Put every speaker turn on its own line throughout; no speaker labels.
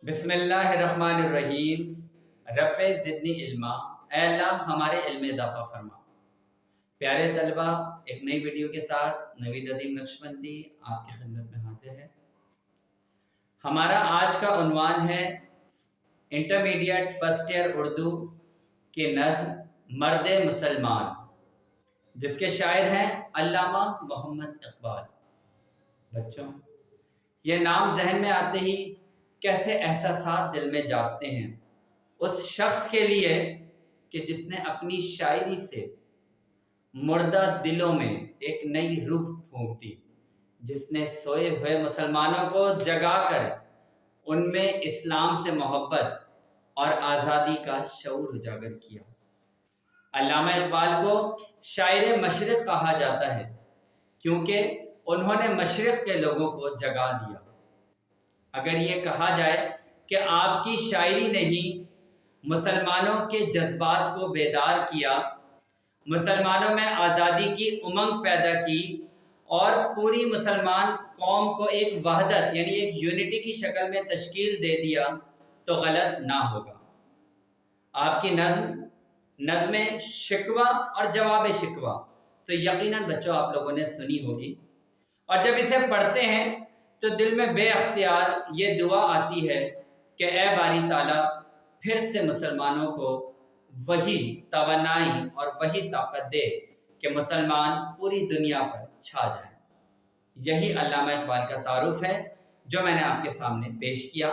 बिस्मिल्लाहिर्रहमानिर्रहीम। रब ज़िदनी इल्मा, ऐ अल्लाह हमारे इल्म में इजाफ़ा फरमा। प्यारे तलबा, एक नई वीडियो के साथ नवीद अदीम नक्शबंदी आपकी खिदमत में हाजिर है। हमारा आज का उन्वान है इंटरमीडिएट फर्स्ट ईयर उर्दू की नज़्म मर्द मुसलमान, जिसके शायर हैं अल्लामा मोहम्मद इकबाल। बच्चों, ये नाम जहन में आते ही कैसे एहसासात दिल में जागते हैं उस शख्स के लिए कि जिसने अपनी शायरी से मुर्दा दिलों में एक नई रूह फूंक दी, जिसने सोए हुए मुसलमानों को जगाकर उनमें इस्लाम से मोहब्बत और आज़ादी का शऊर उजागर किया। अल्लामा इकबाल को शायर मशरिक़ कहा जाता है क्योंकि उन्होंने मशरिक़ के लोगों को जगा दिया। अगर ये कहा जाए कि आपकी शायरी ने ही मुसलमानों के जज्बात को बेदार किया, मुसलमानों में आज़ादी की उमंग पैदा की और पूरी मुसलमान कौम को एक वहदत यानी एक यूनिटी की शक्ल में तश्कील दे दिया, तो गलत ना होगा। आपकी नज़्म शिकवा और जवाब शिकवा तो यकीनन बच्चों आप लोगों ने सुनी होगी, और जब इसे पढ़ते हैं तो दिल में बेअख्तियार ये दुआ आती है कि ए बारी ताला फिर से मुसलमानों को वही तवन्नाई और वही ताकत दे कि मुसलमान पूरी दुनिया पर छा जाए। यही अल्लामा इकबाल का तारुफ है जो मैंने आपके सामने पेश किया।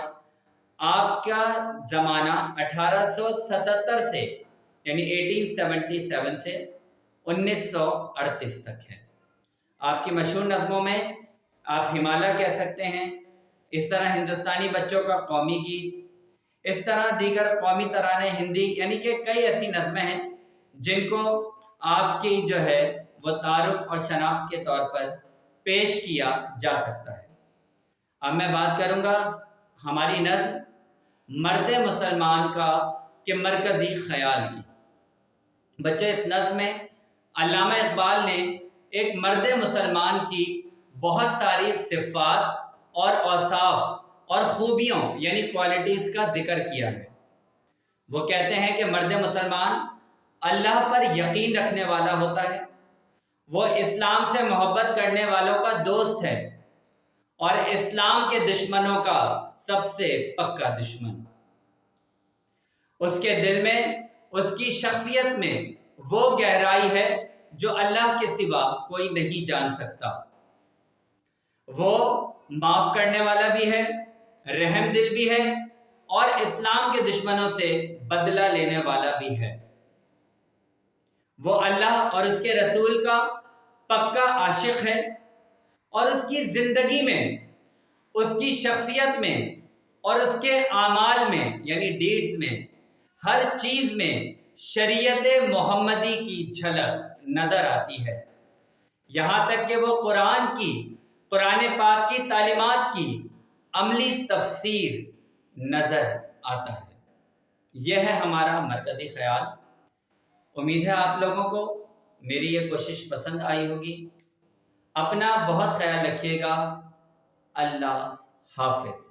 आपका ज़माना 1877 से यानी 1877 से 1938 तक है। आपकी मशहूर नज़मों में आप हिमालय कह सकते हैं, इस तरह हिंदुस्तानी बच्चों का कौमी गीत, इस तरह दीगर कौमी तराने हिंदी, यानी कि कई ऐसी नज़में हैं जिनको आपकी जो है वो तारुफ और शनाख्त के तौर पर पेश किया जा सकता है। अब मैं बात करूँगा हमारी नज़्म मर्द मुसलमान का के मरकज़ी ख़याल की। बच्चों, इस नज़्म में अल्लामा इकबाल ने एक मर्द मुसलमान की बहुत सारी सिफ़ात और औसाफ और ख़ूबियों यानी क्वालिटीज़ का जिक्र किया है। वो कहते हैं कि मर्द मुसलमान अल्लाह पर यकीन रखने वाला होता है, वो इस्लाम से मोहब्बत करने वालों का दोस्त है और इस्लाम के दुश्मनों का सबसे पक्का दुश्मन। उसके दिल में, उसकी शख्सियत में वो गहराई है जो अल्लाह के सिवा कोई नहीं जान सकता। वो माफ़ करने वाला भी है, रहम दिल भी है और इस्लाम के दुश्मनों से बदला लेने वाला भी है। वो अल्लाह और उसके रसूल का पक्का आशिक है और उसकी ज़िंदगी में, उसकी शख्सियत में और उसके आमाल में यानी डीड्स में, हर चीज़ में शरीयत मोहम्मदी की झलक नज़र आती है। यहाँ तक कि वो कुरान पाक की तालीमात की अमली तफसीर नज़र आता है। यह है हमारा मरकज़ी ख़याल। उम्मीद है आप लोगों को मेरी ये कोशिश पसंद आई होगी। अपना बहुत ख्याल रखिएगा। अल्लाह हाफ़िज़।